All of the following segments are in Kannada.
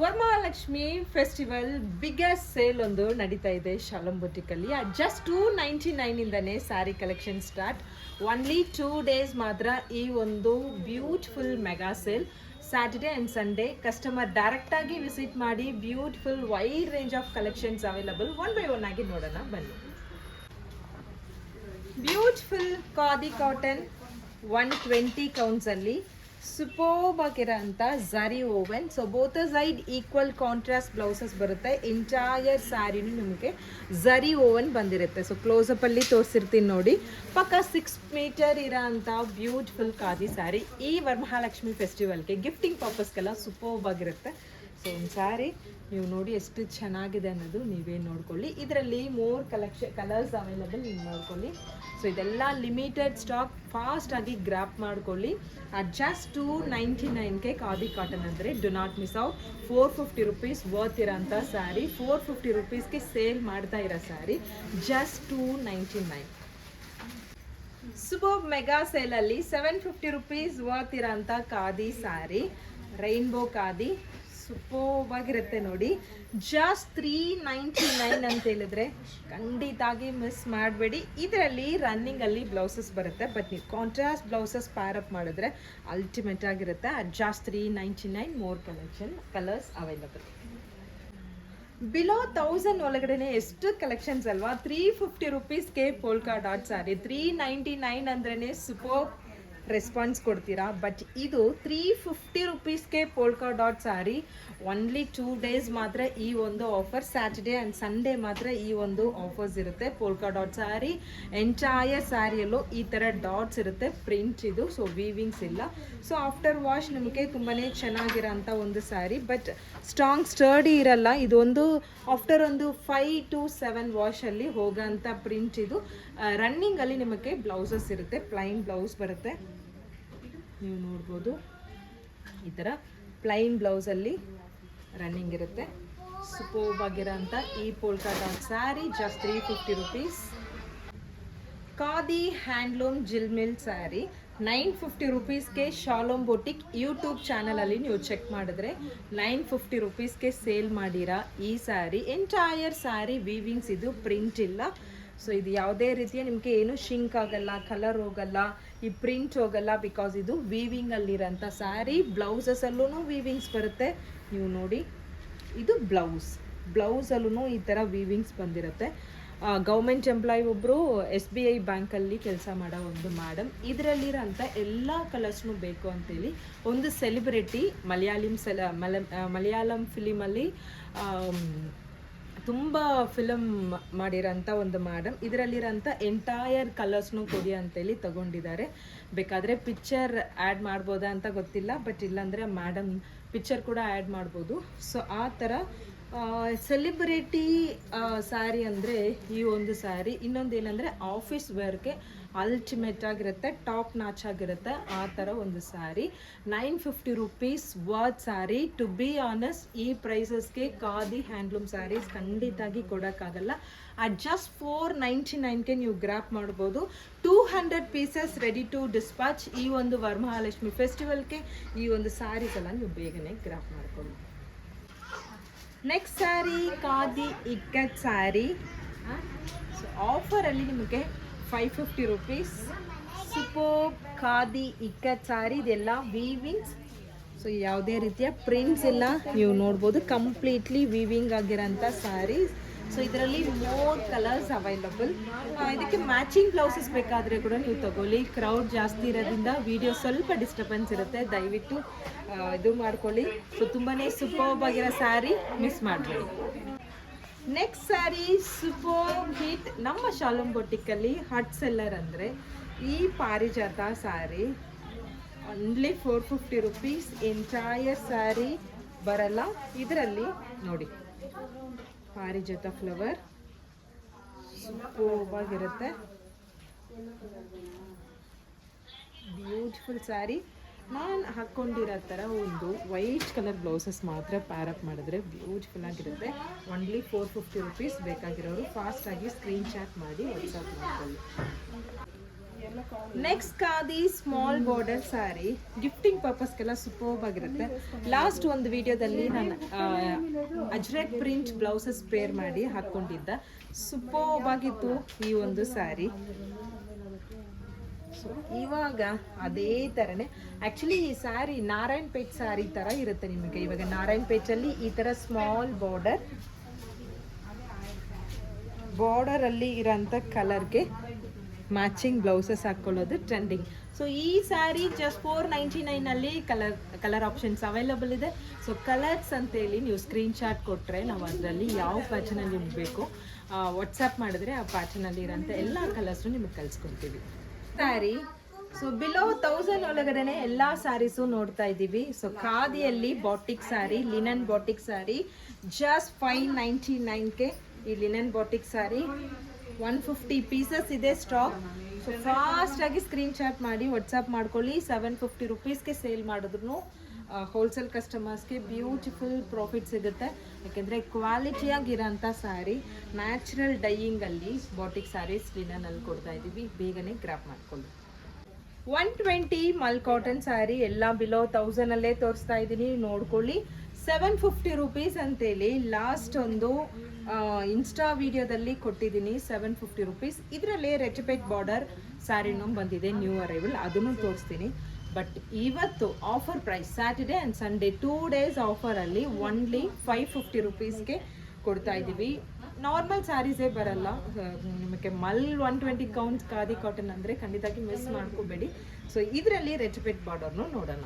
ವರಮಹಾಲಕ್ಷ್ಮಿ ಫೆಸ್ಟಿವಲ್ ಬಿಗ್ಗೆಸ್ಟ್ ಸೇಲ್ ಒಂದು ನಡೀತಾ ಇದೆ ಶಾಲಂ ಬೊಟಿಕಲ್ಲಿ. ಜಸ್ಟ್ 299 ಇಂದನೇ sari collection start. Only 2 days ಮಾತ್ರ ಈ ಒಂದು beautiful mega sale. Saturday and Sunday customer ಡೈರೆಕ್ಟಾಗಿ ವಿಸಿಟ್ ಮಾಡಿ beautiful wide range of collections available. One by one ಆಗಿ ನೋಡೋಣ ಬನ್ನಿ. ಬ್ಯೂಟಿಫುಲ್ ಖಾದಿ ಕಾಟನ್ 120 ಕೌಂಟ್ಸಲ್ಲಿ ಸೂಪರ್ಬ್ ಆಗಿರೋ ಅಂತ zari woven. So both side equal contrast blouses ಬರುತ್ತೆ. ಎಂಟೈರ್ ಸ್ಯಾರಿನೂ ನಿಮಗೆ ಝರಿ ಓವನ್ ಬಂದಿರುತ್ತೆ. ಸೊ ಕ್ಲೋಸಪ್ ಅಲ್ಲಿ ತೋರಿಸಿರ್ತೀನಿ ನೋಡಿ. ಪಕ್ಕ 6 ಮೀಟರ್ ಇರೋ ಅಂಥ ಬ್ಯೂಟಿಫುಲ್ ಖಾದಿ ಸ್ಯಾರಿ ಈ ವರಮಹಾಲಕ್ಷ್ಮಿ ಫೆಸ್ಟಿವಲ್ಗೆ ಗಿಫ್ಟಿಂಗ್ ಪರ್ಪಸ್ಗೆಲ್ಲ ಸೂಪರ್ಬ್ ಆಗಿರುತ್ತೆ. ಸೊ ಒಂದು ಸ್ಯಾರಿ ನೀವು ನೋಡಿ ಎಷ್ಟು ಚೆನ್ನಾಗಿದೆ ಅನ್ನೋದು ನೀವೇ ನೋಡ್ಕೊಳ್ಳಿ. ಇದರಲ್ಲಿ ಮೋರ್ ಕಲರ್ಸ್ ಅವೈಲಬಲ್ ನೀವು ನೋಡ್ಕೊಳ್ಳಿ. ಸೊ ಇದೆಲ್ಲ ಲಿಮಿಟೆಡ್ ಸ್ಟಾಕ್, ಫಾಸ್ಟಾಗಿ ಗ್ರ್ಯಾಪ್ ಮಾಡ್ಕೊಳ್ಳಿ. ಜಸ್ಟ್ 299ಗೆ ಖಾದಿ ಕಾಟನ್ ಅಂದರೆ do not miss out. 450 rupees worth ಇರೋಂಥ ಸ್ಯಾರಿ, 450 ರುಪೀಸ್ಗೆ ಸೇಲ್ ಮಾಡ್ತಾ ಇರೋ ಸ್ಯಾರಿ ಜಸ್ಟ್ 299. ಸೂಪರ್ ಮೆಗಾ ಸೇಲಲ್ಲಿ 750 ರುಪೀಸ್ ವರ್ತ್ ಇರೋಂಥ ಖಾದಿ ಸ್ಯಾರಿ, ರೈನ್ಬೋ ಖಾದಿ ಸೂಪರ್ಬ್ ಆಗಿರುತ್ತೆ ನೋಡಿ. ಜಸ್ಟ್ 399 ಅಂತ ಹೇಳಿದ್ರೆ ಖಂಡಿತಾಗಿ ಮಿಸ್ ಮಾಡಬೇಡಿ. ಇದರಲ್ಲಿ ರನ್ನಿಂಗಲ್ಲಿ ಬ್ಲೌಸಸ್ ಬರುತ್ತೆ, ಬಟ್ ನೀವು ಕಾಂಟ್ರಾಸ್ಟ್ ಬ್ಲೌಸಸ್ ಪ್ಯಾರ್ ಅಪ್ ಮಾಡಿದ್ರೆ ಅಲ್ಟಿಮೇಟ್ ಆಗಿರುತ್ತೆ. Just 399. More colours available. Below 1000 ಒಳಗಡೆ ಎಷ್ಟು ಕಲೆಕ್ಷನ್ಸ್ ಅಲ್ವಾ. 350 ರುಪೀಸ್ಗೆ ಪೋಲ್ಕಾ ಡಾಟ್ ಸ್ಯಾರಿ, 399 ಅಂದ್ರೇ ಸೂಪರ್ ರೆಸ್ಪಾನ್ಸ್ ಕೊಡ್ತೀರಾ. ಬಟ್ ಇದು 350 ರುಪೀಸ್ಗೆ polka dot sari. Only 2 days ಮಾತ್ರ ಈ ಒಂದು ಆಫರ್. ಸ್ಯಾಟರ್ಡೆ ಆ್ಯಂಡ್ ಸಂಡೇ ಮಾತ್ರ ಈ ಒಂದು ಆಫರ್ಸ್ ಇರುತ್ತೆ. ಪೋಲ್ಕಾ ಡಾಟ್ ಸ್ಯಾರಿ ಎಂಟೈರ್ ಸ್ಯಾರಿಯಲ್ಲೂ ಈ ಥರ ಡಾಟ್ಸ್ ಇರುತ್ತೆ. ಪ್ರಿಂಟ್ ಇದು, ಸೊ ವೀವಿಂಗ್ಸ್ ಇಲ್ಲ. ಸೊ ಆಫ್ಟರ್ ವಾಶ್ ನಿಮಗೆ ತುಂಬಾ ಚೆನ್ನಾಗಿರೋಂಥ ಒಂದು ಸ್ಯಾರಿ, ಬಟ್ ಸ್ಟ್ರಾಂಗ್ ಸ್ಟರ್ಡಿ ಇರಲ್ಲ. ಇದೊಂದು ಆಫ್ಟರ್ ಒಂದು 5 to 7 ವಾಶಲ್ಲಿ ಹೋಗೋಂಥ ಪ್ರಿಂಟ್ ಇದು. ರನ್ನಿಂಗಲ್ಲಿ ನಿಮಗೆ ಬ್ಲೌಸಸ್ ಇರುತ್ತೆ, ಪ್ಲೈನ್ ಬ್ಲೌಸ್ ಬರುತ್ತೆ. ನೀವು ನೋಡ್ಬೋದು ಈ ಥರ ಪ್ಲೈನ್ ಬ್ಲೌಸಲ್ಲಿ ರನ್ನಿಂಗ್ ಇರುತ್ತೆ. ಸೂಪರ್ಬ್ ಆಗಿರೋಂಥ ಈ polka dot sari just 350 rupees. Khadi handloom ಜಿಲ್ಮಿಲ್ ಸ್ಯಾರಿ 950 ರುಪೀಸ್ಗೆ ಶಾಲೋಮ್ ಬೊಟಿಕ್ ಯೂಟ್ಯೂಬ್ ಚಾನಲಲ್ಲಿ ನೀವು ಚೆಕ್ ಮಾಡಿದ್ರೆ 950 ರುಪೀಸ್ಗೆ ಸೇಲ್ ಮಾಡಿರಾ ಈ ಸ್ಯಾರಿ. ಎಂಟೈರ್ ಸ್ಯಾರಿ ವೀವಿಂಗ್ಸ್ ಇದು, ಪ್ರಿಂಟ್ ಇಲ್ಲ. ಸೊ ಇದು ಯಾವುದೇ ರೀತಿಯ ನಿಮಗೆ ಏನು ಶಿಂಕ್ ಆಗಲ್ಲ, ಕಲರ್ ಹೋಗಲ್ಲ, ಈ ಪ್ರಿಂಟ್ ಹೋಗಲ್ಲ, ಬಿಕಾಸ್ ಇದು ವೀವಿಂಗಲ್ಲಿರೋಂಥ ಸ್ಯಾರಿ. ಬ್ಲೌಸಸಲ್ಲೂ ವೀವಿಂಗ್ಸ್ ಬರುತ್ತೆ. ನೀವು ನೋಡಿ ಇದು ಬ್ಲೌಸಲ್ಲೂ ಈ ಥರ ವೀವಿಂಗ್ಸ್ ಬಂದಿರುತ್ತೆ. ಗೌರ್ಮೆಂಟ್ ಎಂಪ್ಲಾಯಿ ಒಬ್ಬರು SBI ಬ್ಯಾಂಕಲ್ಲಿ ಕೆಲಸ ಮಾಡೋ ಒಂದು ಮೇಡಮ್, ಇದರಲ್ಲಿರೋಂಥ ಎಲ್ಲ ಕಲರ್ಸ್ನೂ ಬೇಕು ಅಂತೇಳಿ ಒಂದು ಸೆಲೆಬ್ರಿಟಿ ಮಲಯಾಳಂ ಫಿಲಿಮಲ್ಲಿ ತುಂಬ ಫಿಲಮ್ ಮಾಡಿರೋಂಥ ಒಂದು ಮೇಡಮ್, ಇದರಲ್ಲಿರೋಂಥ ಎಂಟೈರ್ ಕಲರ್ಸ್ನೂ ಕೊಡಿ ಅಂತೇಳಿ ತಗೊಂಡಿದ್ದಾರೆ. ಬೇಕಾದರೆ ಪಿಕ್ಚರ್ ಆ್ಯಡ್ ಮಾಡ್ಬೋದಾ ಅಂತ ಗೊತ್ತಿಲ್ಲ, ಬಟ್ ಇಲ್ಲಾಂದರೆ ಮೇಡಮ್ ಪಿಕ್ಚರ್ ಕೂಡ ಆ್ಯಡ್ ಮಾಡ್ಬೋದು. ಸೊ ಆ ಥರ ಸೆಲೆಬ್ರಿಟಿ ಸ್ಯಾರಿ ಅಂದರೆ ಈ ಒಂದು ಸ್ಯಾರಿ. ಇನ್ನೊಂದು ಏನಂದರೆ ಆಫೀಸ್ ವೇರ್ಗೆ ಅಲ್ಟಿಮೇಟ್ ಆಗಿರುತ್ತೆ, ಟಾಪ್ ನಾಚ್ ಆಗಿರುತ್ತೆ ಆ ಥರ ಒಂದು sari. 950 rupees worth sari. To be honest ಈ ಪ್ರೈಸಸ್ಗೆ ಖಾದಿ ಹ್ಯಾಂಡ್ಲೂಮ್ ಸ್ಯಾರೀಸ್ ಖಂಡಿತಾಗಿ ಕೊಡೋಕ್ಕಾಗಲ್ಲ. ಜಸ್ಟ್ 499ಗೆ ನೀವು ಗ್ರ್ಯಾಪ್ ಮಾಡ್ಬೋದು. 200 ಪೀಸಸ್ ರೆಡಿ ಟು ಡಿಸ್ಪ್ಯಾಚ್. ಈ ಒಂದು ವರಮಹಾಲಕ್ಷ್ಮಿ ಫೆಸ್ಟಿವಲ್ಗೆ ಈ ಒಂದು ಸ್ಯಾರೀಸ್ ಎಲ್ಲ ನೀವು ಬೇಗನೆ ಗ್ರ್ಯಾಪ್ ಮಾಡ್ಕೊಳ್ಳಿ. ನೆಕ್ಸ್ಟ್ ಸ್ಯಾರಿ ಖಾದಿ ಇಕ್ಕತ್ ಸ್ಯಾರಿ. ಸೊ ಆಫರಲ್ಲಿ ನಿಮಗೆ 550 ರುಪೀಸ್. ಸೂಪರ್ ಖಾದಿ ಇಕ್ಕತ್ ಸ್ಯಾರಿ. ಇದೆಲ್ಲ ವೀವಿಂಗ್ಸ್, ಸೊ ಯಾವುದೇ ರೀತಿಯ ಪ್ರಿಂಟ್ಸ್ ಇಲ್ಲ. ನೀವು ನೋಡ್ಬೋದು ಕಂಪ್ಲೀಟ್ಲಿ ವೀವಿಂಗ್ ಆಗಿರೋಂಥ ಸ್ಯಾರೀಸ್. ಸೊ ಇದರಲ್ಲಿ ಮೋರ್ ಕಲರ್ಸ್ ಅವೈಲಬಲ್. ಇದಕ್ಕೆ ಮ್ಯಾಚಿಂಗ್ ಬ್ಲೌಸಸ್ ಬೇಕಾದರೆ ಕೂಡ ನೀವು ತಗೊಳ್ಳಿ. ಕ್ರೌಡ್ ಜಾಸ್ತಿ ಇರೋದ್ರಿಂದ ವಿಡಿಯೋ ಸ್ವಲ್ಪ ಡಿಸ್ಟರ್ಬೆನ್ಸ್ ಇರುತ್ತೆ, ದಯವಿಟ್ಟು ಇದು ಮಾಡ್ಕೊಳ್ಳಿ. ಸೊ ತುಂಬಾ ಸೂಪರ್ಬ್ ಆಗಿರೋ ಸ್ಯಾರಿ, ಮಿಸ್ ಮಾಡಬೇಡಿ. ನೆಕ್ಸ್ಟ್ ಸ್ಯಾರಿ ಸೂಪರ್ ಹಿಟ್ ನಮ್ಮ ಶಾಲೋಮ್ ಬೊಟಿಕಲ್ಲಿ ಹಾಟ್ ಸೆಲ್ಲರ್ ಅಂದರೆ ಈ ಪಾರಿಜಾತ sari. Only 450 rupees. Entire sari ಬರಲ್ಲ. ಇದರಲ್ಲಿ ನೋಡಿ ಪಾರಿಜಾತ ಫ್ಲವರ್ ಸೂಪರ್ಬ್ ಆಗಿರುತ್ತೆ. ಬ್ಯೂಟಿಫುಲ್ ಸ್ಯಾರಿ. ನಾನು ಹಾಕ್ಕೊಂಡಿರೋ ಥರ ಒಂದು ವೈಟ್ ಕಲರ್ ಬ್ಲೌಸಸ್ ಮಾತ್ರ ಪ್ಯಾರ್ ಅಪ್ ಮಾಡಿದ್ರೆ ಬ್ಯೂಟಿಫುಲ್ ಆಗಿರುತ್ತೆ. Only 450 rupees. ಬೇಕಾಗಿರೋರು ಫಾಸ್ಟಾಗಿ ಸ್ಕ್ರೀನ್ ಶಾಟ್ ಮಾಡಿ ವಾಟ್ಸಪ್ ಮಾಡ್ಕೊಳ್ಳಿ. Next khadi small border sari gifting ಪರ್ಪಸ್ಗೆಲ್ಲ ಸೂಪರ್ಬ್ ಆಗಿರುತ್ತೆ. ಲಾಸ್ಟ್ ಒಂದು ವಿಡಿಯೋದಲ್ಲಿ ನಾನು ಅಜ್ರಕ್ ಪ್ರಿಂಟ್ ಬ್ಲೌಸಸ್ ಪೇರ್ ಮಾಡಿ ಹಾಕ್ಕೊಂಡಿದ್ದ ಸೂಪರ್ಬ್ ಆಗಿತ್ತು ಈ ಒಂದು ಸ್ಯಾರಿ. ಸೊ ಇವಾಗ ಅದೇ ಥರನೇ ಆ್ಯಕ್ಚುಲಿ ಈ ಸ್ಯಾರಿ ನಾರಾಯಣಪೇಟ್ ಸ್ಯಾರಿ ಥರ ಇರುತ್ತೆ ನಿಮಗೆ. ಇವಾಗ ನಾರಾಯಣಪೇಟಲ್ಲಿ ಈ ಥರ ಸ್ಮಾಲ್ ಬಾರ್ಡರಲ್ಲಿ ಇರೋಂಥ ಕಲರ್ಗೆ ಮ್ಯಾಚಿಂಗ್ ಬ್ಲೌಸಸ್ ಹಾಕ್ಕೊಳ್ಳೋದು ಟ್ರೆಂಡಿಂಗ್. ಸೊ ಈ sari just 499 colour options available ಇದೆ. ಸೊ ಕಲರ್ಸ್ ಅಂತೇಳಿ ನೀವು ಸ್ಕ್ರೀನ್ಶಾಟ್ ಕೊಟ್ಟರೆ ನಾವು ಅದರಲ್ಲಿ ಯಾವ ಪ್ಯಾಟರ್ನಲ್ಲಿ ನಿಮ್ಗೆ ಬೇಕು ವಾಟ್ಸಪ್ ಮಾಡಿದ್ರೆ ಆ ಪ್ಯಾಟರ್ನಲ್ಲಿ ಇರೋಂಥ ಎಲ್ಲ ಕಲರ್ಸ್ನು ನಿಮಗೆ ಕಳಿಸ್ಕೊಡ್ತೀವಿ. ಸ್ಯಾರಿ ಸೊ ಬಿಲೋ 1000 ಒಳಗಡೆನೆ ಎಲ್ಲ ಸ್ಯಾರೀಸು ನೋಡ್ತಾ ಇದ್ದೀವಿ. ಸೊ ಖಾದಿಯಲ್ಲಿ batik sari, linen batik sari just 599ಗೆ ಈ ಲಿನನ್ ಬಾಟಿಕ್ ಸ್ಯಾರಿ 150 ಪೀಸಸ್ ಇದೆ ಸ್ಟಾಕ್. ಸೊ ಫಾಸ್ಟಾಗಿ ಸ್ಕ್ರೀನ್ಶಾಟ್ ಮಾಡಿ ವಾಟ್ಸಪ್ ಮಾಡ್ಕೊಳ್ಳಿ. 750 ರುಪೀಸ್ಗೆ ಸೇಲ್ ಮಾಡಿದ್ರು ಹೋಲ್ಸೇಲ್ ಕಸ್ಟಮರ್ಸ್ಗೆ ಬ್ಯೂಟಿಫುಲ್ ಪ್ರಾಫಿಟ್ ಸಿಗುತ್ತೆ. ಯಾಕೆಂದರೆ ಕ್ವಾಲಿಟಿಯಾಗಿರೋಂಥ ಸ್ಯಾರಿ ನ್ಯಾಚುರಲ್ ಡೈಯಿಂಗಲ್ಲಿ ಬಾಟಿಕ್ ಸ್ಯಾರೀಸ್ ಲಿನನಲ್ಲಿ ಕೊಡ್ತಾ ಇದ್ದೀವಿ. ಬೇಗನೆ ಗ್ರಾಪ್ ಮಾಡ್ಕೊಳ್ಳಿ. 120 ಮಲ್ ಕಾಟನ್ ಸ್ಯಾರಿ ಎಲ್ಲ ಬಿಲೋ 1000ಅಲ್ಲೇ ತೋರಿಸ್ತಾ ಇದ್ದೀನಿ, ನೋಡ್ಕೊಳ್ಳಿ. 750 ರುಪೀಸ್ ಅಂತೇಳಿ ಲಾಸ್ಟ್ ಒಂದು ಇನ್ಸ್ಟಾ ವಿಡಿಯೋದಲ್ಲಿ ಕೊಟ್ಟಿದ್ದೀನಿ 750 ರುಪೀಸ್. ಇದರಲ್ಲಿ ರೆಟಿಪೇಟ್ ಬಾರ್ಡರ್ ಸ್ಯಾರಿನೂ ಬಂದಿದೆ ನ್ಯೂ ಅರೈವಲ್, ಅದನ್ನು ತೋರಿಸ್ತೀನಿ. ಬಟ್ ಇವತ್ತು offer price Saturday and Sunday 2 days ಆಫರಲ್ಲಿ ಓನ್ಲಿ 550 ರುಪೀಸ್ಗೆ ಕೊಡ್ತಾ ಇದ್ದೀವಿ. ನಾರ್ಮಲ್ ಸ್ಯಾರೀಸೇ ಬರಲ್ಲ ನಿಮಗೆ. ಮಲ್ 120 ಕೌಂಟ್ ಖಾದಿ ಕಾಟನ್ ಅಂದರೆ ಖಂಡಿತವಾಗಿ ಮಿಸ್ ಮಾಡ್ಕೋಬೇಡಿ. ಸೊ ಇದರಲ್ಲಿ ರೆಟಿಪೇಟ್ ಬಾರ್ಡರ್ನು ನೋಡೋಣ.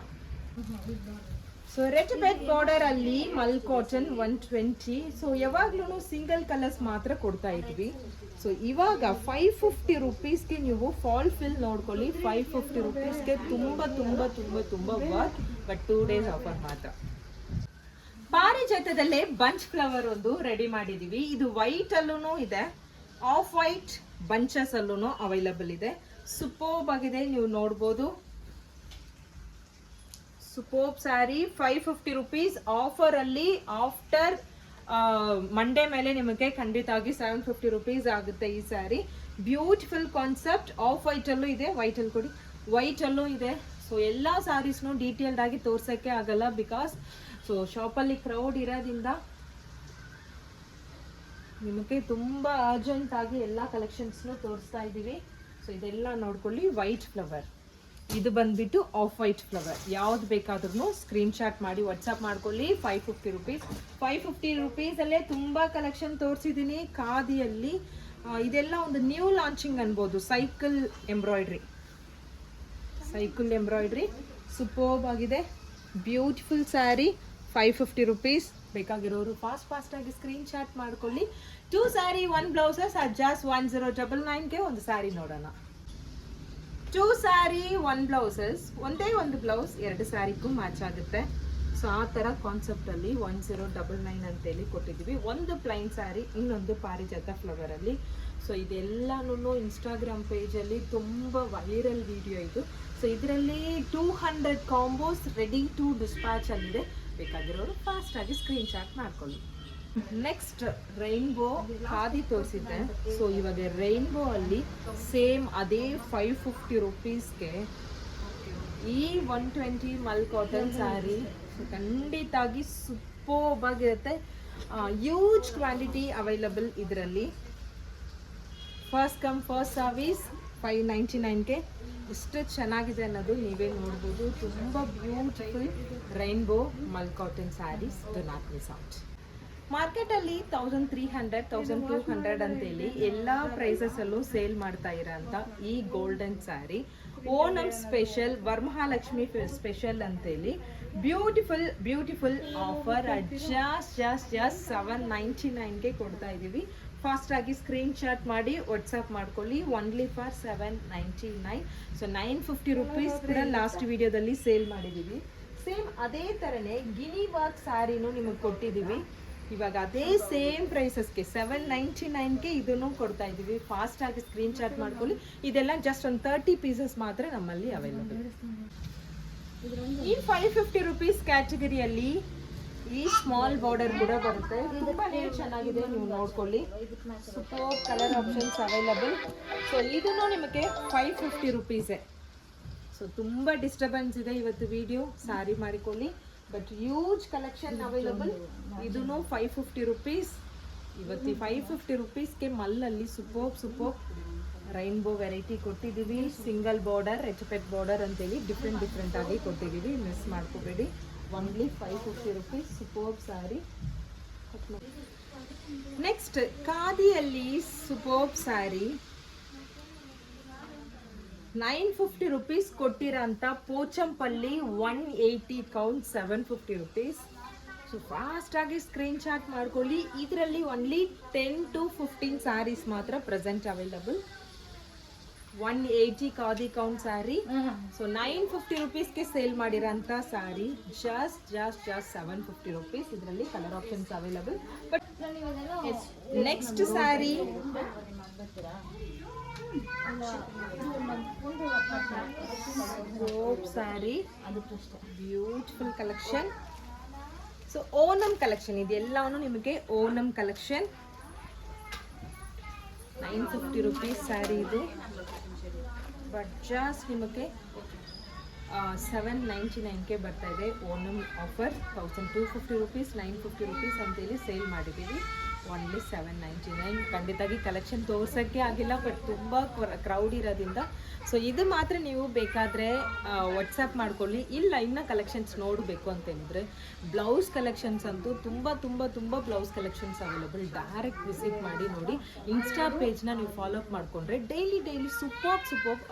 ಸೊ ರೆಟಿಪೇಟ್ ಬಾರ್ಡರ್ ಅಲ್ಲಿ ಮಲ್ ಕಾಟನ್ 120. ಸೊ ಯಾವಾಗ್ಲೂ ಸಿಂಗಲ್ ಕಲರ್ಸ್ ಮಾತ್ರ ಕೊಡ್ತಾ ಇದ್ವಿ. ಸೊ ಇವಾಗ 550 ರುಪೀಸ್ಗೆ ನೀವು ಫಾಲ್ ಫಿಲ್ ನೋಡ್ಕೊಳ್ಳಿ. 550 ರುಪೀಸ್ಗೆ ತುಂಬ ತುಂಬ ತುಂಬ ತುಂಬ ವರ್ತ್. ಬಟ್ 2 ಡೇಸ್ ಆಫರ್ ಮಾತ್ರ. ಪಾರಿಜಾತದಲ್ಲೇ ಬಂಚ್ ಫ್ಲವರ್ ಒಂದು ರೆಡಿ ಮಾಡಿದೀವಿ. ಇದು ವೈಟ್ ಅಲ್ಲೂ ಇದೆ, ಆಫ್ ವೈಟ್ ಬಂಚಸ್ ಅಲ್ಲೂ ಅವೈಲಬಲ್ ಇದೆ. ಸೂಪರ್ಬ್ ಆಗಿದೆ, ನೀವು ನೋಡ್ಬೋದು. ಸೂಪರ್ಬ್ ಸ್ಯಾರಿ 550 ರುಪೀಸ್ ಆಫರ್ ಅಲ್ಲಿ. ಆಫ್ಟರ್ ಮಂಡೇ ಮೇಲೆ ನಿಮಗೆ ಖಂಡಿತವಾಗಿ 750 ರುಪೀಸ್ ಆಗುತ್ತೆ ಈ sari. Beautiful concept. Of white ಅಲ್ಲೂ ಇದೆ, ವೈಟ್ ಅಲ್ಲಿ ಕೊಡಿ, ವೈಟ್ ಅಲ್ಲೂ ಇದೆ. ಸೊ ಎಲ್ಲ ಸ್ಯಾರೀಸ್ನು ಡೀಟೇಲ್ಡ್ ಆಗಿ ತೋರ್ಸಕ್ಕೆ ಆಗಲ್ಲ, ಬಿಕಾಸ್ ಸೊ ಶಾಪಲ್ಲಿ ಕ್ರೌಡ್ ಇರೋದ್ರಿಂದ ನಿಮಗೆ ತುಂಬ ಅರ್ಜೆಂಟ್ ಆಗಿ ಎಲ್ಲ ಕಲೆಕ್ಷನ್ಸ್ನು ತೋರಿಸ್ತಾ ಇದ್ದೀವಿ. ಸೊ ಇದೆಲ್ಲ ನೋಡ್ಕೊಳ್ಳಿ. ವೈಟ್ ಫ್ಲವರ್, ಇದು ಬಂದ್ಬಿಟ್ಟು ಆಫ್ ವೈಟ್ ಫ್ಲವರ್. ಯಾವ್ದು ಬೇಕಾದ್ರೂ ಸ್ಕ್ರೀನ್ಶಾಟ್ ಮಾಡಿ ವಾಟ್ಸಪ್ ಮಾಡ್ಕೊಳ್ಳಿ. 550 ರುಪೀಸ್. 550 ರುಪೀಸಲ್ಲೇ ತುಂಬ ಕಲೆಕ್ಷನ್ ತೋರಿಸಿದ್ದೀನಿ ಖಾದಿಯಲ್ಲಿ. ಇದೆಲ್ಲ ಒಂದು ನ್ಯೂ ಲಾಂಚಿಂಗ್ ಅನ್ಬೋದು. ಸೈಕಲ್ ಎಂಬ್ರಾಯ್ಡ್ರಿ ಸೂಪರ್ಬ್ ಆಗಿದೆ. Beautiful sari 550 rupees. ಬೇಕಾಗಿರೋರು ಫಾಸ್ಟಾಗಿ ಸ್ಕ್ರೀನ್ಶಾಟ್ ಮಾಡ್ಕೊಳ್ಳಿ. 2 ಸ್ಯಾರಿ 1 ಬ್ಲೌಸಸ್ ಅಟ್ ಜಸ್ಟ್ 1099ಗೆ ಒಂದು ಸ್ಯಾರಿ ನೋಡೋಣ. 2 ಸ್ಯಾರಿ 1 ಬ್ಲೌಸಸ್, ಒಂದೇ ಒಂದು ಬ್ಲೌಸ್ 2 ಸ್ಯಾರಿಗೂ ಮ್ಯಾಚ್ ಆಗುತ್ತೆ. ಸೊ ಆ ಥರ ಕಾನ್ಸೆಪ್ಟಲ್ಲಿ 1099 ಅಂತೇಳಿ ಕೊಟ್ಟಿದ್ದೀವಿ. ಒಂದು ಪ್ಲೈನ್ ಸ್ಯಾರಿ, ಇನ್ನೊಂದು ಪಾರಿಜಾತ ಫ್ಲವರಲ್ಲಿ. ಸೊ ಇದೆಲ್ಲನೂ ಇನ್ಸ್ಟಾಗ್ರಾಮ್ ಪೇಜಲ್ಲಿ ತುಂಬ ವೈರಲ್ ವಿಡಿಯೋ ಇದು. ಸೊ ಇದರಲ್ಲಿ 200 ಕಾಂಬೋಸ್ ರೆಡಿ ಟು ಡಿಸ್ಪ್ಯಾಚ್ ಅಲ್ಲಿದೆ. ಬೇಕಾಗಿರೋರು ಫಾಸ್ಟಾಗಿ ಸ್ಕ್ರೀನ್ಶಾಟ್ ಮಾಡ್ಕೊಳ್ಳಿ. ನೆಕ್ಸ್ಟ್ ರೈನ್ಬೋ ಖಾದಿ ತೋರಿಸಿದ್ದೆ. ಸೊ ಇವಾಗ ರೈನ್ಬೋ ಅಲ್ಲಿ ಸೇಮ್ ಅದೇ 550 ರುಪೀಸ್ಗೆ ಈ 120 ಮಲ್ ಕಾಟನ್ ಸ್ಯಾರಿ ಖಂಡಿತಾಗಿ ಸೂಪರ್ಬ್ ಆಗಿರುತ್ತೆ. ಯೂಜ್ ಕ್ವಾಂಟಿಟಿ ಅವೈಲಬಲ್ ಇದರಲ್ಲಿ. ಫಸ್ಟ್ ಕಮ್ ಫಸ್ಟ್ ಸರ್ವಿಸ್ 599ಗೆ ಎಷ್ಟು ಚೆನ್ನಾಗಿದೆ ಅನ್ನೋದು ನೀವೇ ನೋಡ್ಬೋದು. ತುಂಬ beautiful rainbow mul cotton saris. Do not miss out. ಮಾರ್ಕೆಟಲ್ಲಿ 1300 1200 ಅಂತೇಳಿ ಎಲ್ಲ ಪ್ರೈಸಸಲ್ಲೂ ಸೇಲ್ ಮಾಡ್ತಾ ಇರೋಂಥ ಈ golden sari Onam special, Varamahalakshmi special ಅಂತೇಳಿ ಬ್ಯೂಟಿಫುಲ್ ಆಫರ್ ಜಸ್ಟ್ 799ಗೆ ಕೊಡ್ತಾ ಇದ್ದೀವಿ. ಫಾಸ್ಟಾಗಿ ಸ್ಕ್ರೀನ್ಶಾಟ್ ಮಾಡಿ ವಾಟ್ಸಪ್ ಮಾಡ್ಕೊಳ್ಳಿ. Only for 799. ಸೊ 950 ರುಪೀಸ್ ಕೂಡ ಲಾಸ್ಟ್ ವಿಡಿಯೋದಲ್ಲಿ ಸೇಲ್ ಮಾಡಿದ್ದೀವಿ. ಸೇಮ್ ಅದೇ ಥರನೇ ಗಿನಿ ವರ್ಕ್ ಸ್ಯಾರಿನೂ ನಿಮಗೆ ಕೊಟ್ಟಿದ್ದೀವಿ. ಇವಾಗ ಅದೇ ಸೇಮ್ ಪ್ರೈಸಸ್ಗೆ 799ಗೆ ಇದನ್ನು ಕೊಡ್ತಾ ಇದ್ದೀವಿ. ಫಾಸ್ಟಾಗಿ ಸ್ಕ್ರೀನ್ಶಾಟ್ ಮಾಡ್ಕೊಳ್ಳಿ. ಇದೆಲ್ಲ ಜಸ್ಟ್ ಒಂದು 30 ಪೀಸಸ್ ಮಾತ್ರ ನಮ್ಮಲ್ಲಿ ಅವೈಲಬಲ್. ಈ 550 ರುಪೀಸ್ ಕ್ಯಾಟಗರಿಯಲ್ಲಿ ಈ ಸ್ಮಾಲ್ ಬಾರ್ಡರ್ ಕೂಡ ಬರುತ್ತೆ, ತುಂಬಾನೇ ಚೆನ್ನಾಗಿದೆ, ನೀವು ನೋಡ್ಕೊಳ್ಳಿ. Super colour options available. So ಇದನ್ನು ನಿಮಗೆ 550 ರುಪೀಸೇ. ಸೊ ತುಂಬ ಡಿಸ್ಟರ್ಬೆನ್ಸ್ ಇದೆ ಇವತ್ತು ವಿಡಿಯೋ, ಸಾರಿ ಮಾಡಿಕೊಳ್ಳಿ. But huge collection available. ಇದೂ 550 ರುಪೀಸ್. ಇವತ್ತು 550 ರುಪೀಸ್ಗೆ ಮಲ್ಲಲ್ಲಿ ಸೂಪರ್ ರೈನ್ಬೋ ವೆರೈಟಿ ಕೊಟ್ಟಿದ್ದೀವಿ. ಸಿಂಗಲ್ ಬಾರ್ಡರ್, ಎಚಪೆಟ್ ಬಾರ್ಡರ್ ಅಂತೇಳಿ ಡಿಫ್ರೆಂಟ್ ಆಗಿ ಕೊಟ್ಟಿದ್ದೀವಿ, ಮಿಸ್ ಮಾಡ್ಕೋಬೇಡಿ. Only 550 rupees. Super sari. Next ಖಾದಿಯಲ್ಲಿ ಸೂಪರ್ ಸ್ಯಾರಿ 950 ರುಪೀಸ್ ಕೊಟ್ಟಿರೋಂಥ ಪೋಚಂಪಲ್ಲಿ 180 ಕೌಂಟ್ 750 ರುಪೀಸ್. ಸೊ ಫಾಸ್ಟಾಗಿ ಸ್ಕ್ರೀನ್ ಶಾಟ್ ಮಾಡ್ಕೊಳ್ಳಿ. ಇದರಲ್ಲಿ ಓನ್ಲಿ 10 to 15 ಸ್ಯಾರೀಸ್ ಮಾತ್ರ present available. 180 khadi count sari. So 950 ರುಪೀಸ್ಗೆ ಸೇಲ್ ಮಾಡಿರೋಂಥ ಸ್ಯಾರಿ ಜಸ್ಟ್ 750 ರುಪೀಸ್. ಇದರಲ್ಲಿ colour options available. But next sari sari beautiful collection. So Onam collection, ಇದೆಲ್ಲವೂ ನಿಮಗೆ ಓಣಂ ಕಲೆಕ್ಷನ್. 950 ರುಪೀಸ್ ಸ್ಯಾರಿ ಇದು. ಬಟ್ ಜಸ್ಟ್ ನಿಮಗೆ 799ಗೆ ಬರ್ತಾ ಇದೆ. ಓಣಂ ಆಫರ್ 1250 ರುಪೀಸ್, 950 ರುಪೀಸ್ ಅಂತೇಳಿ ಸೇಲ್ ಮಾಡಿದ್ದೀವಿ. ಓನ್ಲಿ 799. ಖಂಡಿತವಾಗಿ ಕಲೆಕ್ಷನ್ ತೋರ್ಸೋಕ್ಕೆ ಆಗಿಲ್ಲ, ಬಟ್ ತುಂಬ ಕ್ರೌಡ್ ಇರೋದ್ರಿಂದ. ಸೊ ಇದು ಮಾತ್ರ ನೀವು ಬೇಕಾದರೆ ವಾಟ್ಸಪ್ ಮಾಡ್ಕೊಳ್ಳಿ. ಇಲ್ಲ ಇನ್ನು ಕಲೆಕ್ಷನ್ಸ್ ನೋಡಬೇಕು ಅಂತೇಳಿದ್ರೆ ಬ್ಲೌಸ್ ಕಲೆಕ್ಷನ್ಸ್ ಅಂತೂ ತುಂಬ blouse collections available. Direct visit ಮಾಡಿ ನೋಡಿ. ಇನ್ಸ್ಟಾ ಪೇಜ್ನ ನೀವು ಫಾಲೋ ಅಪ್ ಮಾಡಿಕೊಂಡ್ರೆ ಡೈಲಿ ಸೂಪರ್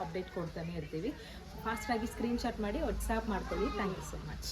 ಅಪ್ಡೇಟ್ ಕೊಡ್ತಾನೆ ಇರ್ತೀವಿ. ಫಾಸ್ಟಾಗಿ ಸ್ಕ್ರೀನ್ಶಾಟ್ ಮಾಡಿ ವಾಟ್ಸಪ್ ಮಾಡ್ಕೊಳ್ಳಿ. Thank you so much.